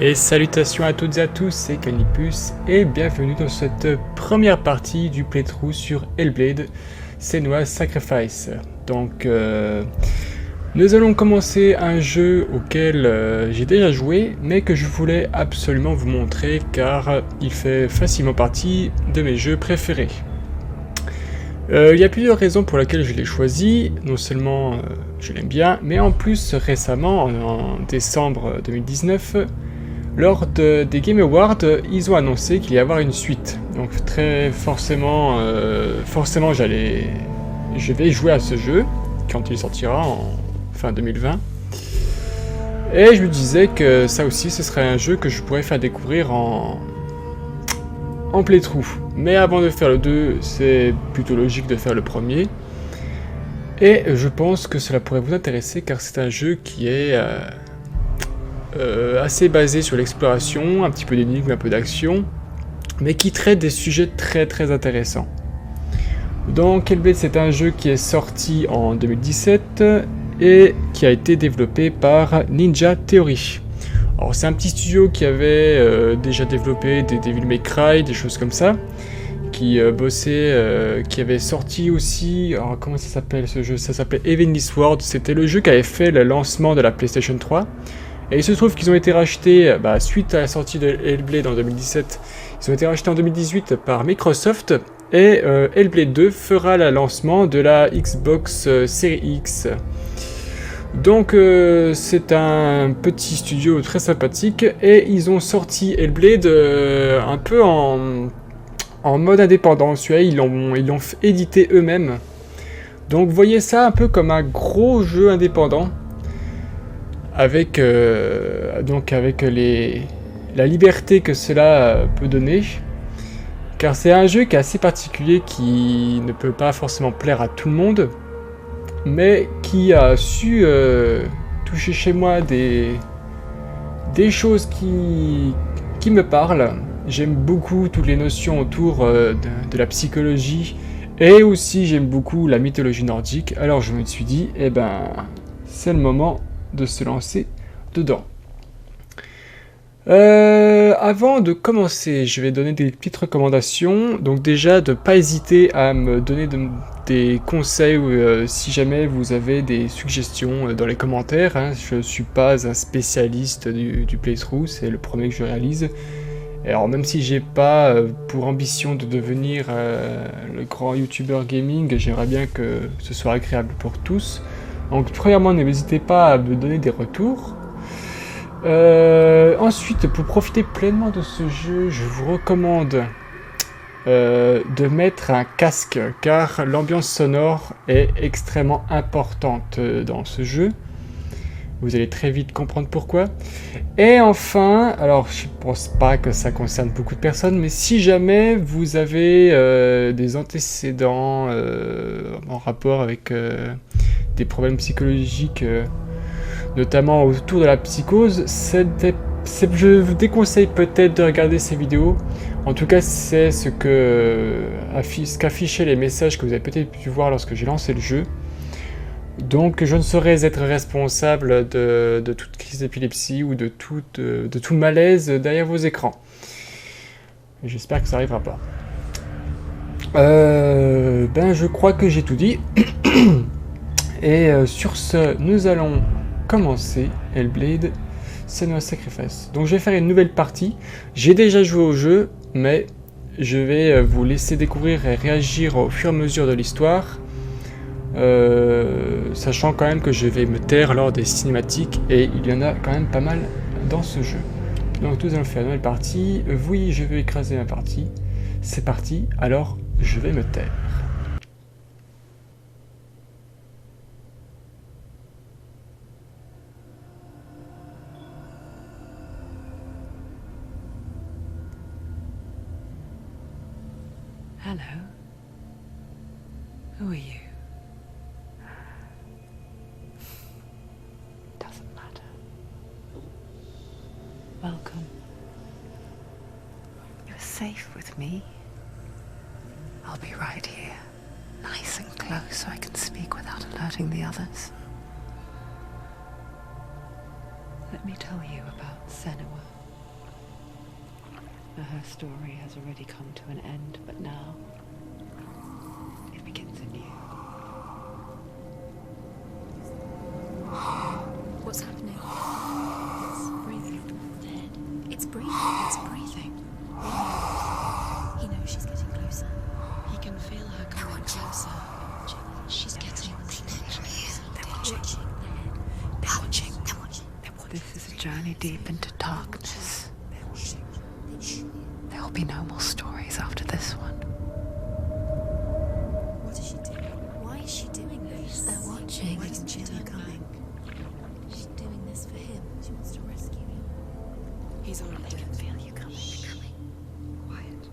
Et salutations à toutes et à tous, c'est Canipus et bienvenue dans cette première partie du playthrough sur Hellblade: Senua's Sacrifice. Donc nous allons commencer un jeu auquel j'ai déjà joué mais que je voulais absolument vous montrer car il fait facilement partie de mes jeux préférés. Il y a plusieurs raisons pour lesquelles je l'ai choisi. Non seulement je l'aime bien, mais en plus récemment, en décembre 2019, lors des Game Awards, ils ont annoncé qu'il y avoir une suite. Donc très forcément, je vais jouer à ce jeu quand il sortira en fin 2020. Et je me disais que ça aussi, ce serait un jeu que je pourrais faire découvrir en playthrough. Mais avant de faire le 2, c'est plutôt logique de faire le premier. Et je pense que cela pourrait vous intéresser car c'est un jeu qui est assez basé sur l'exploration, un petit peu d'énigmes, un peu d'action, mais qui traite des sujets très intéressants. Donc Hellblade, c'est un jeu qui est sorti en 2017 et qui a été développé par Ninja Theory. Alors c'est un petit studio qui avait déjà développé des Devil May Cry, des choses comme ça, qui qui avait sorti aussi, alors comment ça s'appelle ce jeu? Ça s'appelait Heavenly Sword, c'était le jeu qui avait fait le lancement de la PlayStation 3. Et il se trouve qu'ils ont été rachetés, suite à la sortie de Hellblade en 2017, ils ont été rachetés en 2018 par Microsoft, et Hellblade 2 fera le lancement de la Xbox Series X. Donc c'est un petit studio très sympathique et ils ont sorti Hellblade un peu en mode indépendant. Celui-là, ils l'ont édité eux-mêmes. Donc voyez ça un peu comme un gros jeu indépendant avec la liberté que cela peut donner. Car c'est un jeu qui est assez particulier, qui ne peut pas forcément plaire à tout le monde, mais qui a su toucher chez moi des choses qui me parlent. J'aime beaucoup toutes les notions autour de la psychologie, et aussi j'aime beaucoup la mythologie nordique, alors je me suis dit, c'est le moment de se lancer dedans. Avant de commencer, je vais donner des petites recommandations. Donc déjà, de ne pas hésiter à me donner des conseils si jamais vous avez des suggestions dans les commentaires. Hein. Je ne suis pas un spécialiste du playthrough, c'est le premier que je réalise. Alors même si j'ai pas pour ambition de devenir le grand youtubeur gaming, j'aimerais bien que ce soit agréable pour tous. Donc premièrement, n'hésitez pas à me donner des retours. Ensuite, pour profiter pleinement de ce jeu, je vous recommande de mettre un casque, car l'ambiance sonore est extrêmement importante dans ce jeu. Vous allez très vite comprendre pourquoi. Et enfin, alors je pense pas que ça concerne beaucoup de personnes, mais si jamais vous avez des antécédents en rapport avec des problèmes psychologiques, notamment autour de la psychose, je vous déconseille peut-être de regarder ces vidéos. En tout cas, c'est ce qu'affichaient les messages que vous avez peut-être pu voir lorsque j'ai lancé le jeu. Donc je ne saurais être responsable de toute crise d'épilepsie ou de tout malaise derrière vos écrans. J'espère que ça n'arrivera pas. Je crois que j'ai tout dit. Et sur ce, nous allons commencer Hellblade: Senua's Sacrifice. Donc je vais faire une nouvelle partie. J'ai déjà joué au jeu, mais je vais vous laisser découvrir et réagir au fur et à mesure de l'histoire. Sachant quand même que je vais me taire lors des cinématiques, et il y en a quand même pas mal dans ce jeu. Donc nous allons faire une nouvelle partie. Oui, je vais écraser ma partie. C'est parti, alors je vais me taire. Hello. Who are you? Doesn't matter. Welcome. You're safe with me. I'll be right here, nice and close so I can speak without alerting the others. Let me tell you about Senua. Her story has already come to an end, but now it begins anew. What's happening? It's breathing. Dead. It's breathing. It's breathing. He knows she's getting closer. He can feel her coming closer. She's getting closer. They're watching. They're watching. They're watching. This is a journey deep into darkness. There will be no more stories after this one. What is she doing? Why is she doing this? They're watching. Why doesn't she turn coming? She's doing this for him. She wants to rescue him. He's already dead. I can feel you coming. Quiet.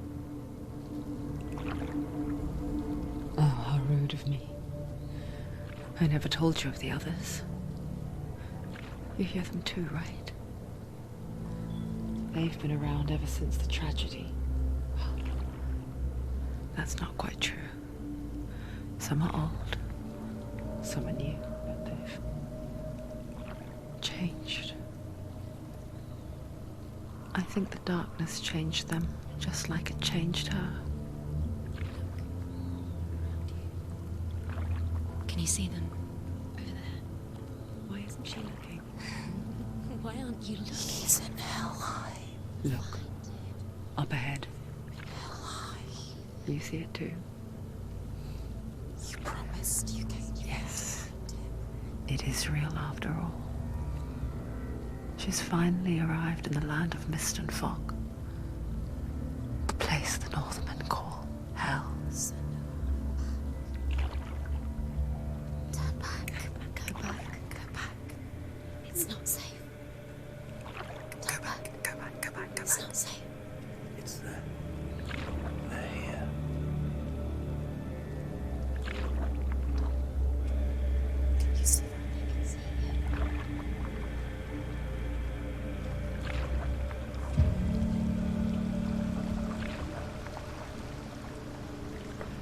Oh, how rude of me. I never told you of the others. You hear them too, right? They've been around ever since the tragedy. Well, that's not quite true. Some are old, some are new, but they've changed. I think the darkness changed them, just like it changed her. Can you see them? Over there. Why isn't she looking? Why aren't you looking? He's in hell high. Look, up ahead. You see it too? You promised you came. Yes. It is real after all. She's finally arrived in the land of mist and fog. The place the Northmen call hell. Turn back. Go back. Go back. It's not safe. Go back. Go back. Go back. Go back. It's not safe. It's there. They're here. Can you see them? I can see you.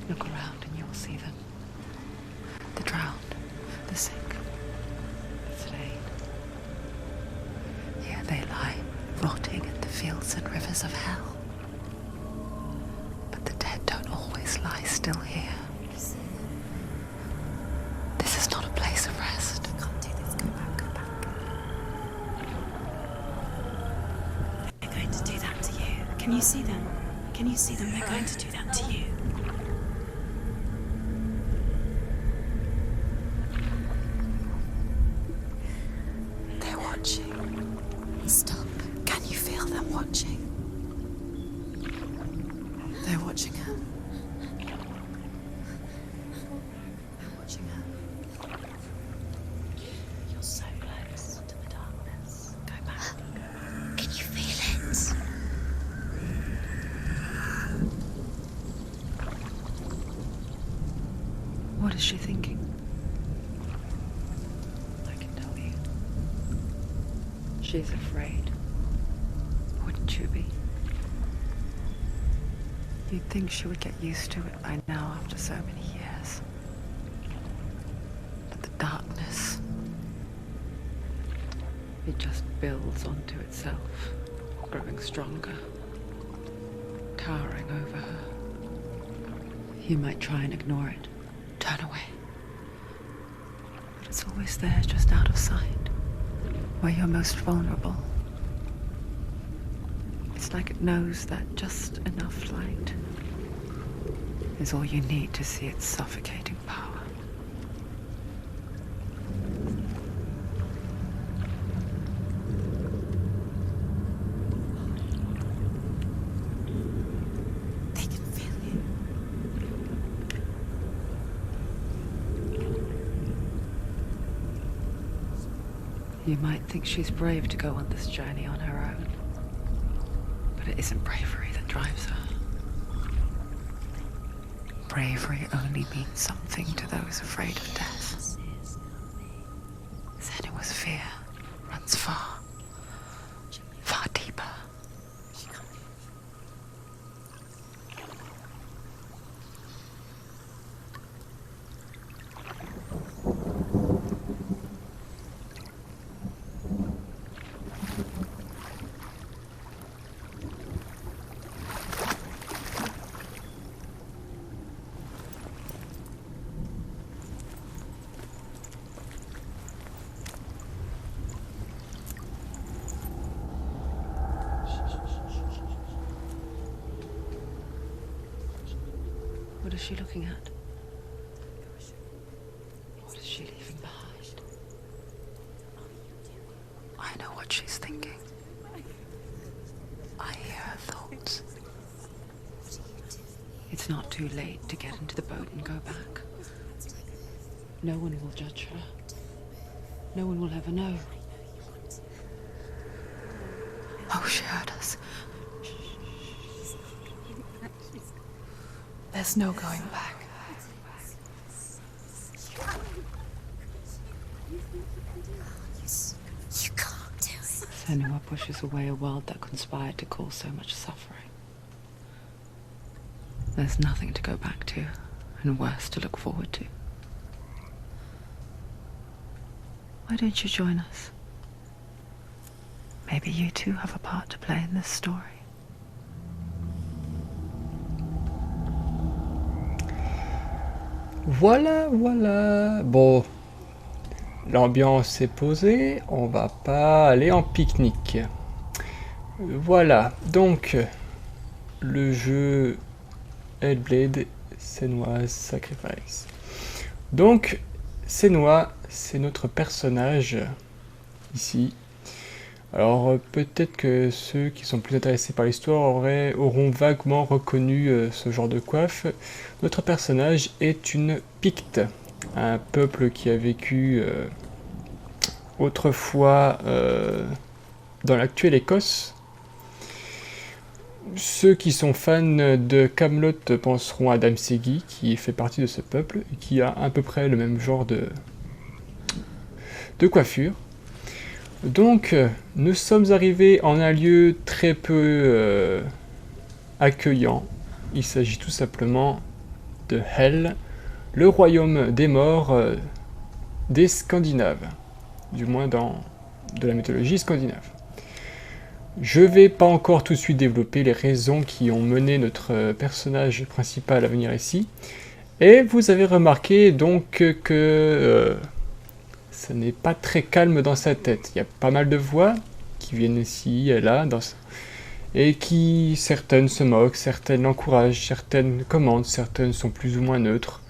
Look around and you'll see them. The drowned, the sick, the slain. Here they lie, rotting in the fields and rivers of hell. But the dead don't always lie still here. This is not a place of rest. You can't do this. Go back. Go back. They're going to do that to you. Can you see them? Can you see them? They're going to do that to you. They're watching. Stop. Can you feel them watching? They're watching her. They're watching her. You're so close to the darkness. Go back. Can you feel it? What is she thinking? I can tell you. She's afraid. Wouldn't you be? You'd think she would get used to it by now after so many years. But the darkness, it just builds onto itself, growing stronger, towering over her. You might try and ignore it, turn away. But it's always there, just out of sight, where you're most vulnerable. It's like it knows that just enough light is all you need to see its suffocating power. They can feel you. You might think she's brave to go on this journey on her own, but it isn't bravery that drives her. Bravery only means something to those afraid of death. Then it was fear, runs far, far deeper. What is she looking at? What is she leaving behind? I know what she's thinking. I hear her thoughts. It's not too late to get into the boat and go back. No one will judge her. No one will ever know. Oh, she heard us. There's no going back. You can't do it. Senua pushes away a world that conspired to cause so much suffering. There's nothing to go back to, and worse to look forward to. Why don't you join us? Maybe you too have a part to play in this story. Voilà, voilà. Bon, l'ambiance est posée, on va pas aller en pique-nique. Voilà, donc le jeu Hellblade Senua's Sacrifice. Donc Senua, c'est notre personnage ici. Alors peut-être que ceux qui sont plus intéressés par l'histoire auront vaguement reconnu ce genre de coiffe. Notre personnage est une Picte, un peuple qui a vécu autrefois dans l'actuelle Écosse. Ceux qui sont fans de Camelot penseront à Dame Segui, qui fait partie de ce peuple, et qui a à peu près le même genre de coiffure. Donc, nous sommes arrivés en un lieu très peu accueillant. Il s'agit tout simplement de Hel, le royaume des morts des Scandinaves, du moins de la mythologie scandinave. Je vais pas encore tout de suite développer les raisons qui ont mené notre personnage principal à venir ici. Et vous avez remarqué donc que ça n'est pas très calme dans sa tête. Il y a pas mal de voix qui viennent ici et là, et qui, certaines se moquent, certaines l'encouragent, certaines commandent, certaines sont plus ou moins neutres.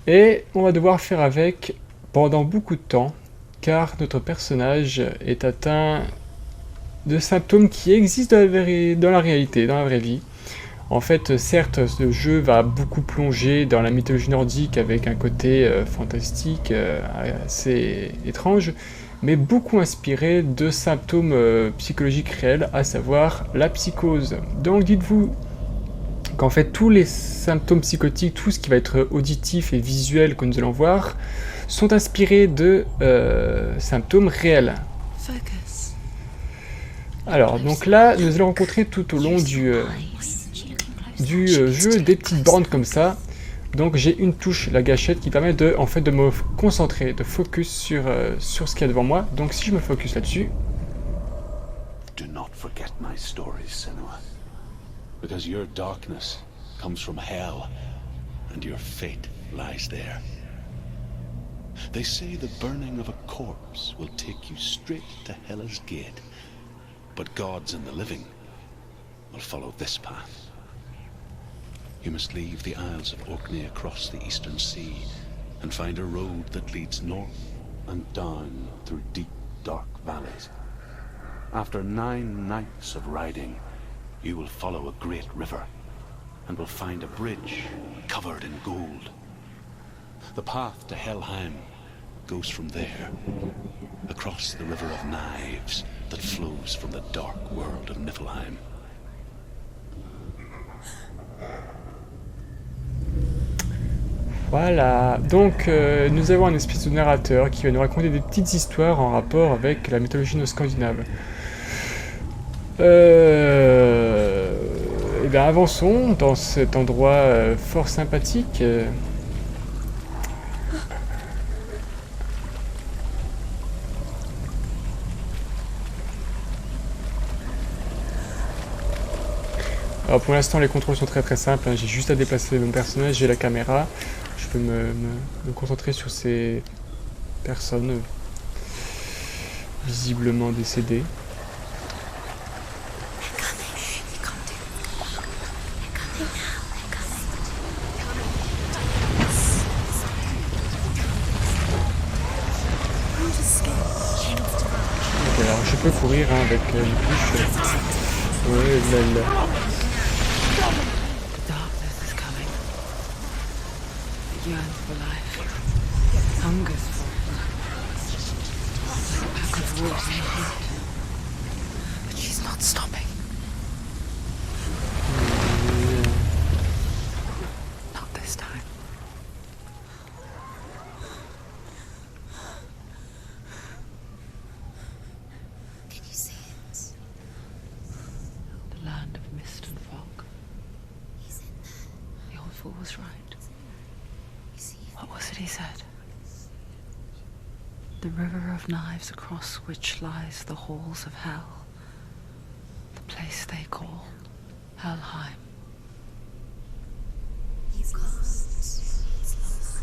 Et on va devoir faire avec pendant beaucoup de temps, car notre personnage est atteint de symptômes qui existent dans la réalité, dans la vraie vie. En fait, certes, ce jeu va beaucoup plonger dans la mythologie nordique avec un côté fantastique assez étrange, mais beaucoup inspiré de symptômes psychologiques réels, à savoir la psychose. Donc dites-vous qu'en fait tous les symptômes psychotiques, tout ce qui va être auditif et visuel que nous allons voir, sont inspirés de symptômes réels. Focus. Alors, donc là, nous allons rencontrer tout au long du jeu des petites bornes comme ça. Donc j'ai une touche, la gâchette, qui permet de me concentrer, de focus sur ce qu'il y a devant moi. Donc si je me focus là-dessus... Do not forget my stories, Senua. Because your darkness comes from hell, and your fate lies there. They say the burning of a corpse will take you straight to Hela's gate, but gods and the living will follow this path. You must leave the Isles of Orkney across the eastern sea and find a road that leads north and down through deep, dark valleys. After 9 nights of riding, you will follow a great river and will find a bridge covered in gold. The path to Helheim goes from there, across the River of Knives that flows from the dark world of Niflheim. Voilà, donc nous avons un espèce de narrateur qui va nous raconter des petites histoires en rapport avec la mythologie scandinave. Et bien avançons dans cet endroit fort sympathique. Alors pour l'instant les contrôles sont très simples, hein. J'ai juste à déplacer mon personnage, j'ai la caméra, je peux me concentrer sur ces personnes visiblement décédées. peut courir hein, avec une bouche. Ouais, là. The darkness is coming. It yearns for life. Hungers for it. Like a pack of wolves in heat. But she's not stopping. Not this time. Can you see it? The land of mist and fog. He's in there. The old fool was right. You see? What was it he said? The river of knives across which lies the halls of hell. The place they call Helheim. He's lost. He's lost.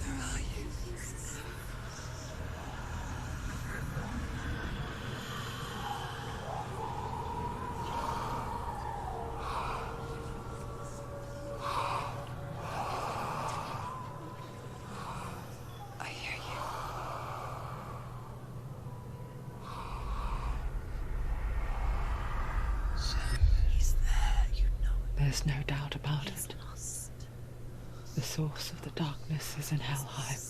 Where are you? I hear you. He's there, you know it. There's no doubt about He's it. lost. The source of the darkness is in Helheim,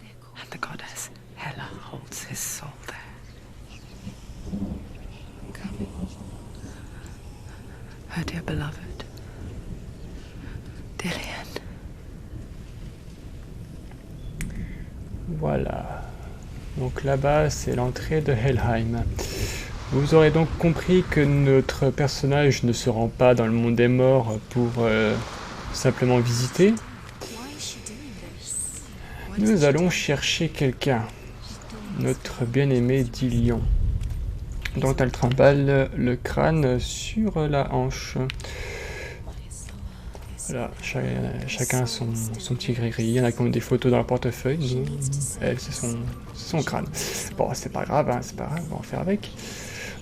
They're called and the goddess Hela holds his soul there. Her dear beloved, Dillian. Voilà. Donc là-bas, c'est l'entrée de Helheim. Vous aurez donc compris que notre personnage ne se rend pas dans le monde des morts pour simplement visiter. Why is she doing this? Nous allons chercher quelqu'un, notre bien-aimé Dillion, dont elle trimballe le crâne sur la hanche. Voilà, chacun son petit gris-gris. Il y en a qui ont des photos dans leur portefeuille. Nous, elle, c'est son crâne. Bon, c'est pas grave, hein, c'est pas grave, on va en faire avec.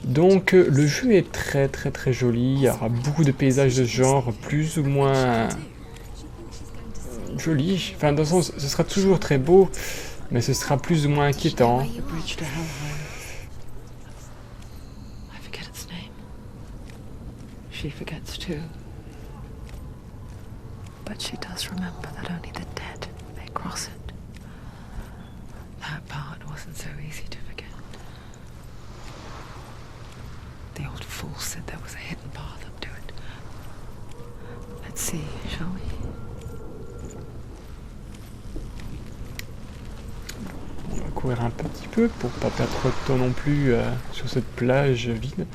Donc, le jeu est très très très joli. Il y aura beaucoup de paysages de ce genre, plus ou moins jolis. Enfin, dans le sens, ce sera toujours très beau, mais ce sera plus ou moins inquiétant. The bridge to Helheim. I forget its name. She forgets too. But she does remember that only the dead may cross it. That part wasn't so easy to forget. The old fool said there was a hidden path up to it. Let's see, shall we? On va courir un petit peu pour pas perdre trop de temps non plus sur cette plage vide.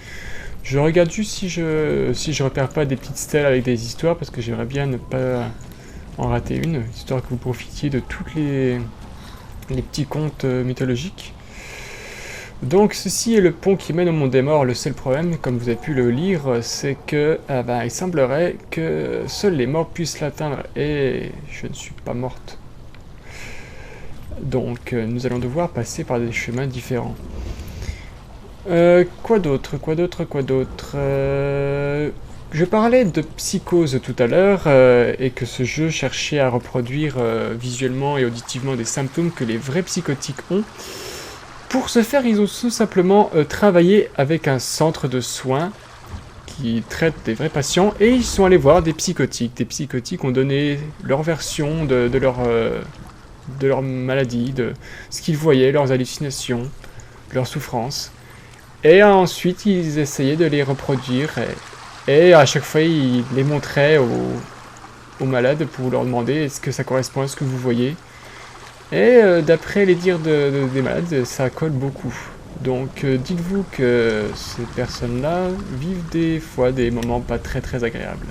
Je regarde juste si je repère pas des petites stèles avec des histoires, parce que j'aimerais bien ne pas en rater une, histoire que vous profitiez de toutes les petits contes mythologiques. Donc ceci est le pont qui mène au monde des morts. Le seul problème, comme vous avez pu le lire, c'est que il semblerait que seuls les morts puissent l'atteindre, et je ne suis pas morte. Donc nous allons devoir passer par des chemins différents. Quoi d'autre. Je parlais de psychose tout à l'heure, et que ce jeu cherchait à reproduire visuellement et auditivement des symptômes que les vrais psychotiques ont. Pour ce faire, ils ont tout simplement travaillé avec un centre de soins qui traite des vrais patients, et ils sont allés voir des psychotiques. Des psychotiques ont donné leur version de leur maladie, de ce qu'ils voyaient, leurs hallucinations, leurs souffrances. Et ensuite, ils essayaient de les reproduire, et à chaque fois, ils les montraient aux malades pour leur demander est-ce que ça correspond à ce que vous voyez. Et d'après les dires des malades, ça colle beaucoup. Donc dites-vous que ces personnes-là vivent des fois des moments pas très très agréables.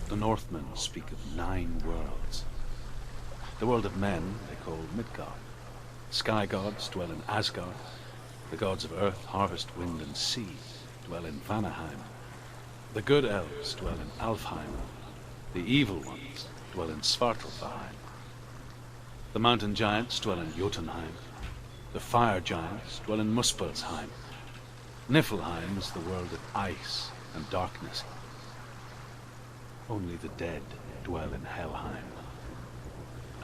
The Northmen speak of 9 worlds. The world of men they call Midgard. Sky gods dwell in Asgard. The gods of earth, harvest, wind and sea dwell in Vanaheim. The good elves dwell in Alfheim. The evil ones dwell in Svartalfheim. The mountain giants dwell in Jotunheim. The fire giants dwell in Muspelheim. Niflheim is the world of ice and darkness. Only the dead dwell in Helheim.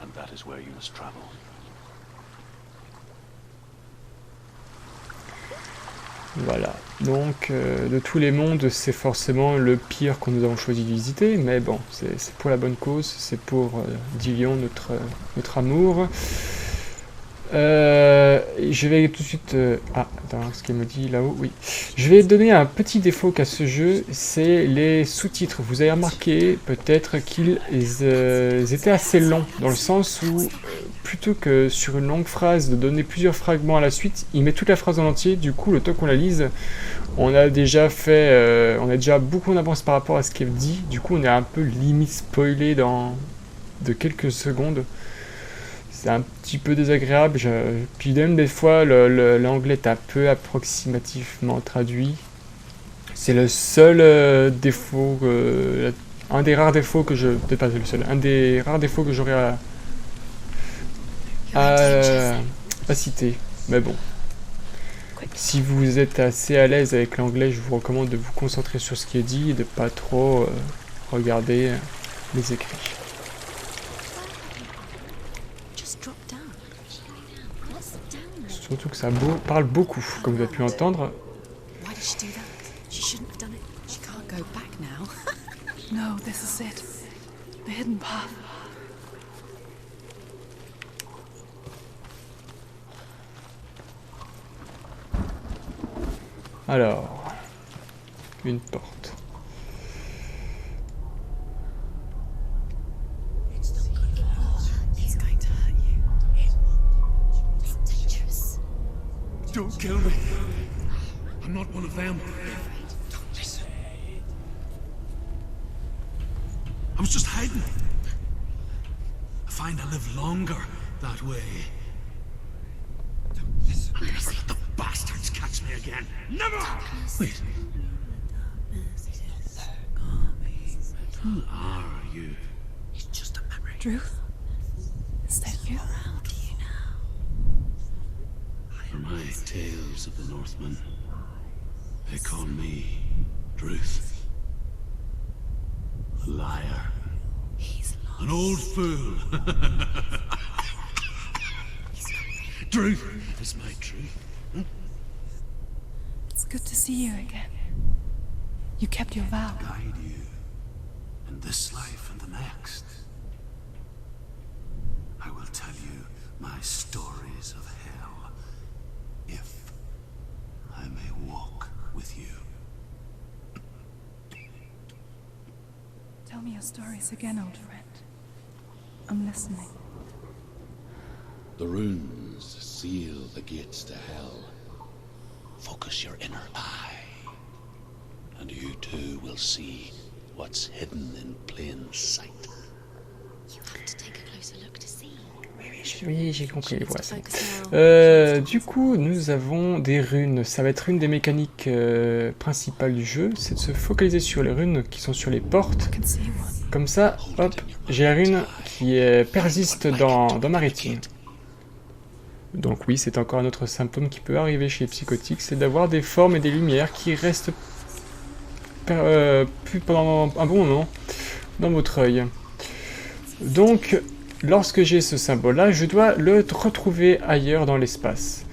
And that is where you must travel. Voilà, donc de tous les mondes, c'est forcément le pire que nous avons choisi de visiter, mais bon, c'est pour la bonne cause, c'est pour Dillion, notre amour. Je vais tout de suite... Ah, attends, ce qu'elle me dit là-haut, oui. Je vais donner un petit défaut qu'a ce jeu, c'est les sous-titres. Vous avez remarqué peut-être qu'ils étaient assez longs, dans le sens où, plutôt que sur une longue phrase, de donner plusieurs fragments à la suite, il met toute la phrase en entier, du coup, le temps qu'on la lise, on a déjà beaucoup en avance par rapport à ce qu'elle dit, du coup, on est un peu limite spoilé de quelques secondes. C'est un petit peu désagréable, puis même des fois l'anglais est un peu approximativement traduit. C'est le seul défaut, un des rares défauts que peut-être pas le seul, un des rares défauts que j'aurais à citer. Mais bon, si vous êtes assez à l'aise avec l'anglais, je vous recommande de vous concentrer sur ce qui est dit et de pas trop regarder les écrits. Surtout que ça parle beaucoup, comme vous avez pu entendre. Why did she do that? She shouldn't have done it. She can't go back now. No, this is it. The hidden path. Alors, une porte. He's going to hurt you. It's dangerous. Don't kill me. I'm not one of them. Don't listen. I was just hiding. I find I live longer that way. Don't listen. Never let the bastards catch me again. Never! Wait. Who are you? It's just a memory. Druth? Is that you? Around you now. For my tales of the Northmen, they call me Druth. A liar. He's lost. An old fool. Druth is my truth. It's good to see you again. You kept your vow. Guide you in this life and the next. I will tell you my stories of hell, if I may walk with you. Tell me your stories again, old friend. I'm listening. The runes seal the gates to hell. Focus your inner eye, and you too will see what's hidden in plain sight. You have to take a closer look to see. Oui, j'ai compris les voix. C'est bon. Du coup, nous avons des runes. Ça va être une des mécaniques principales du jeu, c'est de se focaliser sur les runes qui sont sur les portes. I can see one. Comme ça, hop, j'ai la rune qui persiste dans ma rétine. Donc oui, c'est encore un autre symptôme qui peut arriver chez les psychotiques, c'est d'avoir des formes et des lumières qui restent plus pendant un bon moment dans votre œil. Donc, lorsque j'ai ce symbole-là, je dois le retrouver ailleurs dans l'espace.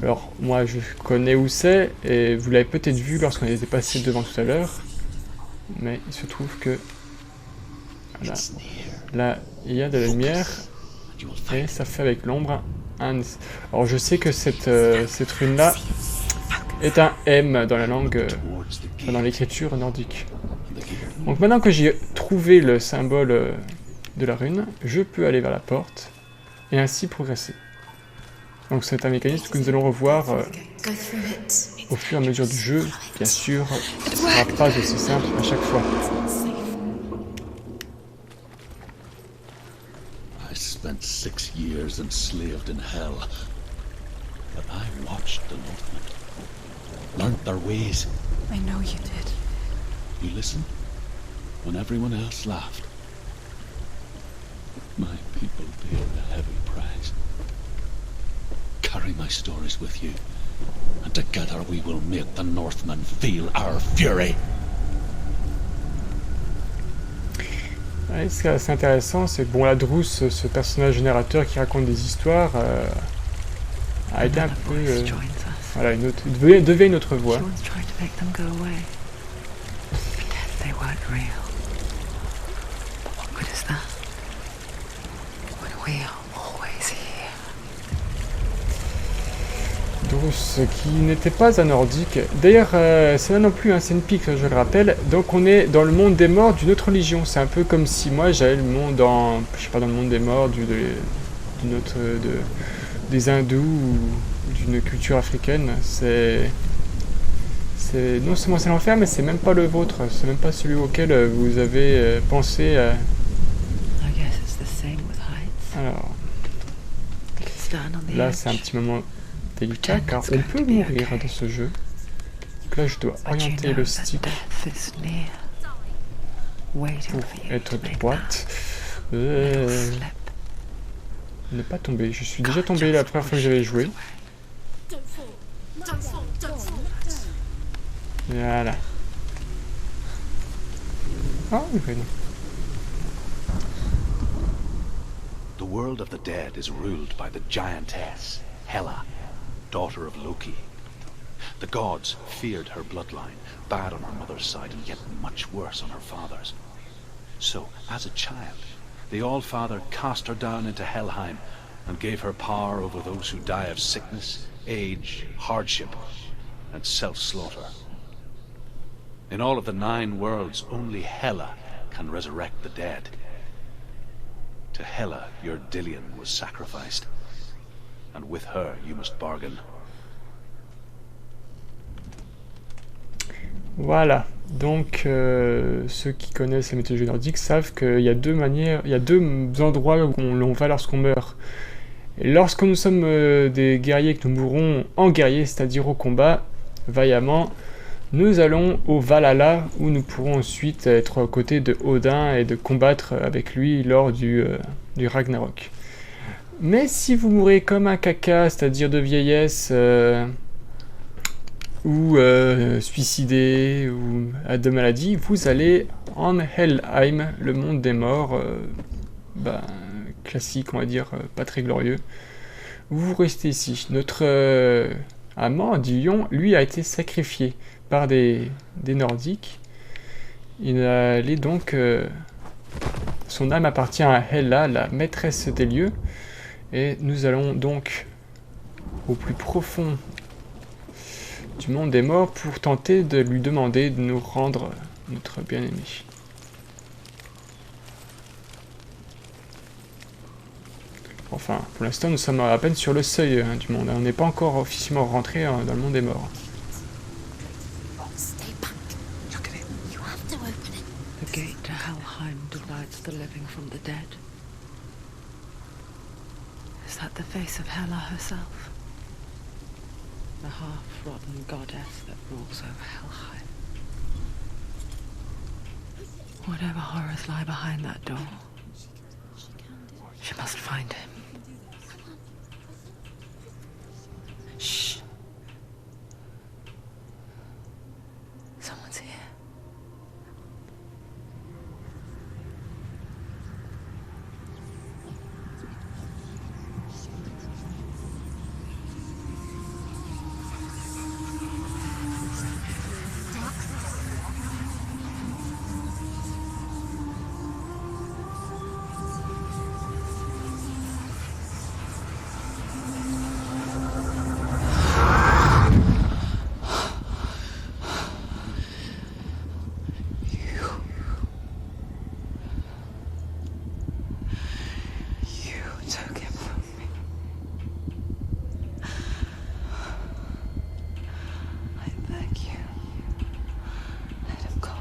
Alors, moi, je connais où c'est, et vous l'avez peut-être vu lorsqu'on était passé devant tout à l'heure, mais il se trouve que... Voilà. Là, il y a de la lumière, et ça fait avec l'ombre un... Alors, je sais que cette rune-là est un M dans la langue, dans l'écriture nordique. Donc, maintenant que j'ai trouvé le symbole de la rune, je peux aller vers la porte, et ainsi progresser. Donc, c'est un mécanisme que nous allons revoir Go through it. au fur et à mesure du jeu. Bien sûr, ce ne sera pas aussi simple à chaque fois. I spent 6 years enslaved in hell, but I watched the Northmen, learnt their ways. I know you did. You listened when everyone else laughed. My people paid a heavy price. Carry my stories with you, and together we will make the Northmen feel our fury. Ouais, ce qui est assez intéressant, c'est que bon, la Druth, ce personnage générateur qui raconte des histoires, a été un peu Voilà, devient une autre voix. She once tried to make them go away. Pretend they weren't real. But what good is that? When we are always here. Donc, ce qui n'était pas un nordique. D'ailleurs, c'est là non plus, hein, c'est une pique, je le rappelle. Donc, on est dans le monde des morts d'une autre religion. C'est un peu comme si moi, j'avais le monde dans, je sais pas, dans le monde des morts des hindous ou d'une culture africaine. Non seulement c'est l'enfer, mais c'est même pas le vôtre. C'est même pas celui auquel vous avez pensé. I guess it's the same with heights. Alors, Stand on the là, edge. c'est un petit moment délicat car on peut mourir dans ce jeu. Donc là, je dois But you orienter know le that stick death is near, waiting pour for you être to make droite. that little slip. Ne pas tomber. Je suis déjà tombé la première fois que j'avais joué. Don't fall. Don't fall. Don't fall. Voilà. Ah, oui, non. The world of the dead is ruled by the giantess, Hela, daughter of Loki. The gods feared her bloodline, bad on her mother's side and yet much worse on her father's. So, as a child, the All-Father cast her down into Helheim and gave her power over those who die of sickness, age, hardship, and self-slaughter. In all of the 9 worlds, only Hela can resurrect the dead. To Hela, your Dillion was sacrificed, and with her you must bargain. Voilà. Donc, ceux qui connaissent la mythologie nordique savent qu'il y a deux manières, il y a deux endroits où l'on va lorsqu'on meurt. Et lorsque nous sommes des guerriers, que nous mourrons en guerrier, c'est-à-dire au combat, vaillamment, nous allons au Valhalla, où nous pourrons ensuite être aux côtés de Odin et de combattre avec lui lors du Ragnarok. Mais si vous mourrez comme un caca, c'est-à-dire de vieillesse, ou suicidé, ou de maladie, vous allez en Helheim, le monde des morts, classique, on va dire, pas très glorieux. Vous restez ici. Notre amant, Dion, lui, a été sacrifié par des Nordiques. Il allait donc... son âme appartient à Hela, la maîtresse des lieux. Et nous allons donc au plus profond du monde des morts pour tenter de lui demander de nous rendre notre bien-aimé. Enfin, pour l'instant, nous sommes à peine sur le seuil du monde. On n'est pas encore officiellement rentré dans le monde des morts. Stay back. Look at it. You have to open it. The gate to Helheim divides the living from the dead. Is that the face of Hela herself? The half-rotten goddess that rules over Helheim. Whatever horrors lie behind that door, she must find him. Shh. Someone's here. Took him from me. I beg you, let him go.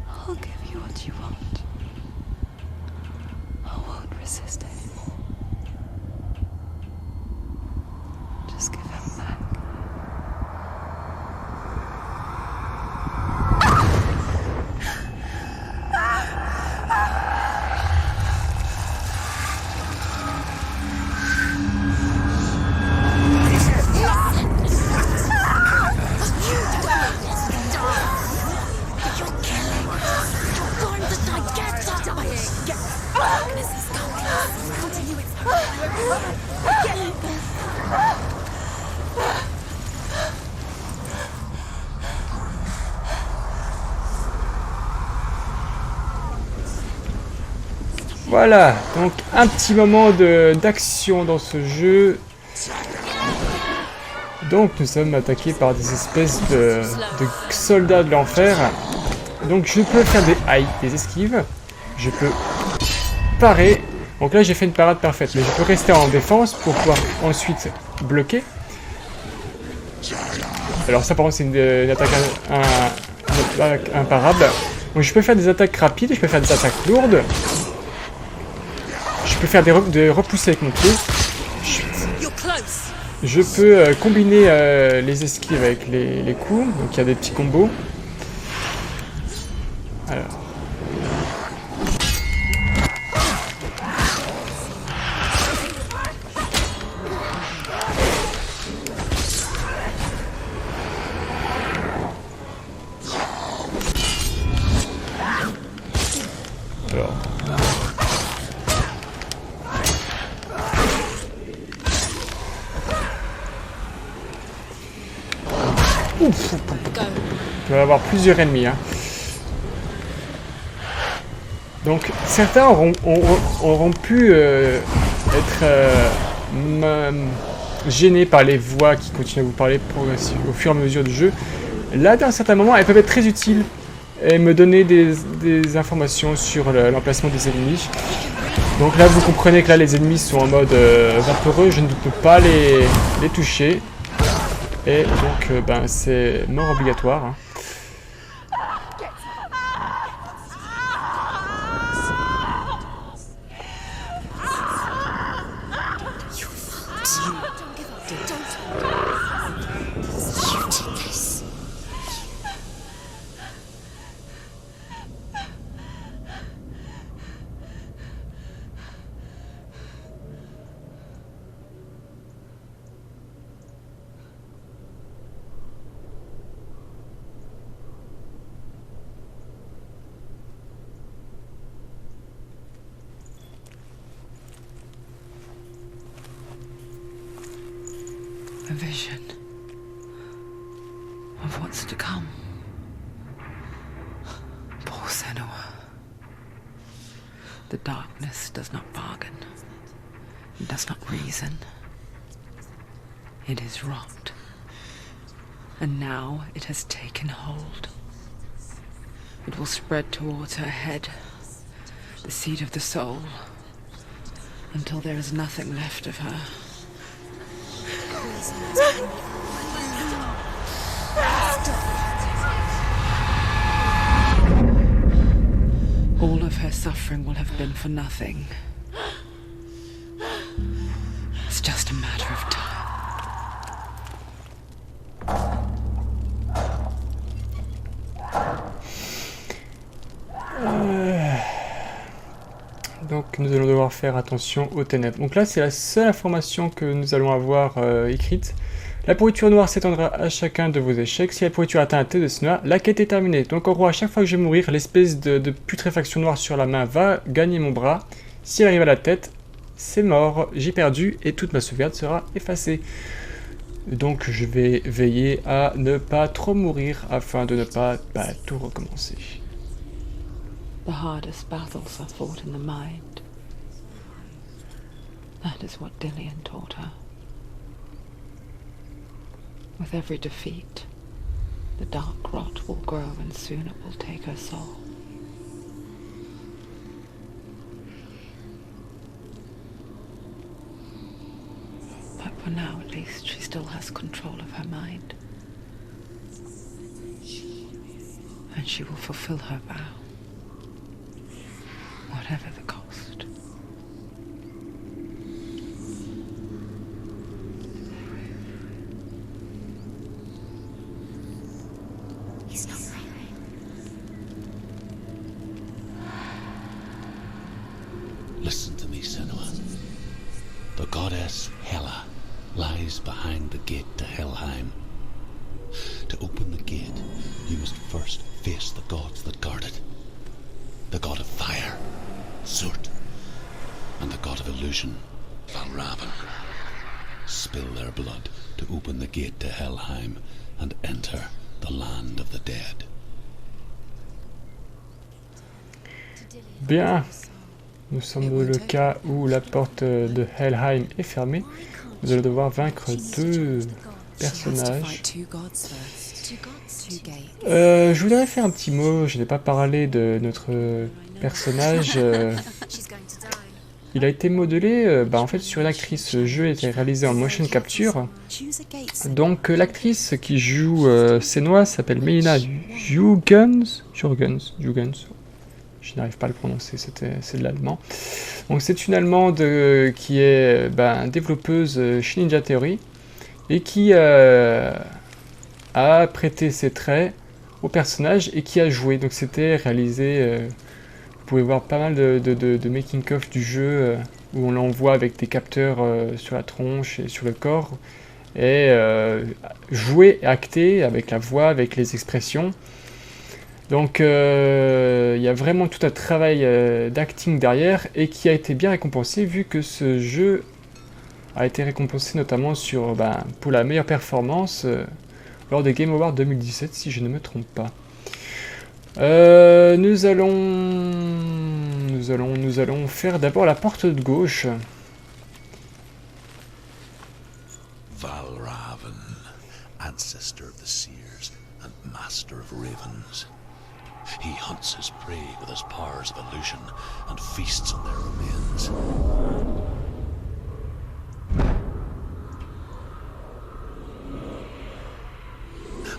I'll give you what you want. I won't resist anymore. Just give him back. Darkness is coming. Continue its Voilà, donc un petit moment d'action dans ce jeu. Donc nous sommes attaqués par des espèces de soldats de l'enfer. Donc je peux faire des esquives. Je peux parer. Donc là j'ai fait une parade parfaite, mais je peux rester en défense pour pouvoir ensuite bloquer. Alors ça par contre c'est une attaque imparable. Donc je peux faire des attaques rapides, je peux faire des attaques lourdes. Je peux faire des repousser avec mon pied. Je peux combiner les esquives avec les coups. Donc il y a des petits combos. Alors. Ouf. Il va y avoir plusieurs ennemis. Hein. Donc certains auront pu être gênés par les voix qui continuent à vous parler au fur et à mesure du jeu. Là, d'un certain moment, elles peuvent être très utiles et me donner des informations sur l'emplacement des ennemis. Donc là, vous comprenez que là, les ennemis sont en mode vaporeux, je ne peux pas les toucher. Et donc, ben, c'est mort obligatoire. Hein. A vision of what's to come. Poor Senua. The darkness does not bargain. It does not reason. It is wrought. And now it has taken hold. It will spread towards her head, the seat of the soul, until there is nothing left of her. All of her suffering will have been for nothing. It's just a matter of time. Donc nous allons devoir faire attention aux ténèbres. Donc là c'est la seule information que nous allons avoir écrite. La pourriture noire s'étendra à chacun de vos échecs. Si la pourriture atteint un T de Senua, la quête est terminée. Donc en gros à chaque fois que je vais mourir, l'espèce de putréfaction noire sur la main va gagner mon bras. Si elle arrive à la tête, c'est mort, j'ai perdu et toute ma sauvegarde sera effacée. Donc je vais veiller à ne pas trop mourir afin de ne pas tout recommencer. The hardest battles are fought in the mind. That is what Dillian taught her. With every defeat, the dark rot will grow and soon it will take her soul. But for now, at least, she still has control of her mind. And she will fulfill her vow. Whatever the cost. He's not right. Listen to me, Senua. The goddess Hela lies behind the gate to Helheim. To open the gate, you must first face the gods that guard it. The god of fire, Surt, and the god of illusion, Valravn. spill their blood to open the gate to Helheim and enter the land of the dead. Bien, nous sommes dans le cas où la porte de Helheim est fermée. Nous allons devoir vaincre deux personnages. Je voudrais faire un petit mot, je n'ai pas parlé de notre personnage. Il a été modelé en fait sur une actrice. Ce jeu a été réalisé en motion capture. Donc l'actrice qui joue Senua s'appelle Melina Jürgens. Je n'arrive pas à le prononcer, c'est de l'allemand. Donc c'est une allemande qui est développeuse chez Ninja Theory et qui a prêté ses traits au personnage et qui a joué. Donc c'était réalisé, vous pouvez voir pas mal de making-of du jeu où on l'envoie avec des capteurs sur la tronche et sur le corps et joué et acté avec la voix, avec les expressions. Donc il y a vraiment tout un travail d'acting derrière et qui a été bien récompensé vu que ce jeu a été récompensé notamment pour la meilleure performance lors des Game Awards 2017 si je ne me trompe pas. Nous allons faire d'abord la porte de gauche. Valravan, ancestor of the seers and master of ravens. He hunts his prey with his powers of illusion and feasts on their remains.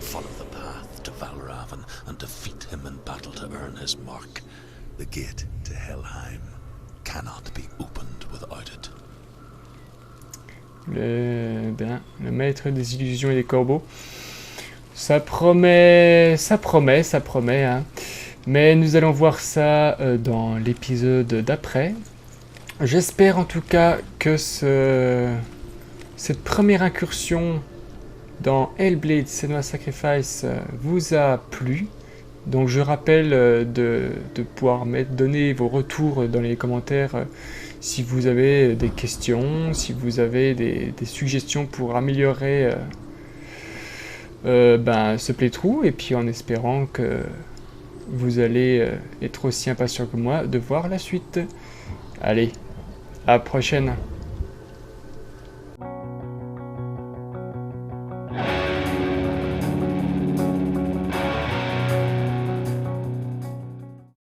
Follow the path to Valravan and defeat him in battle to earn his mark. The gate to Helheim cannot be opened without it. Le maître des illusions et des corbeaux. Ça promet, hein. Mais nous allons voir ça dans l'épisode d'après. J'espère en tout cas que cette première incursion dans Hellblade Senua's Sacrifice vous a plu. Donc je rappelle de pouvoir donner vos retours dans les commentaires si vous avez des questions, si vous avez des suggestions pour améliorer ce playthrough, et puis en espérant que vous allez être aussi impatient que moi de voir la suite. Allez, à la prochaine.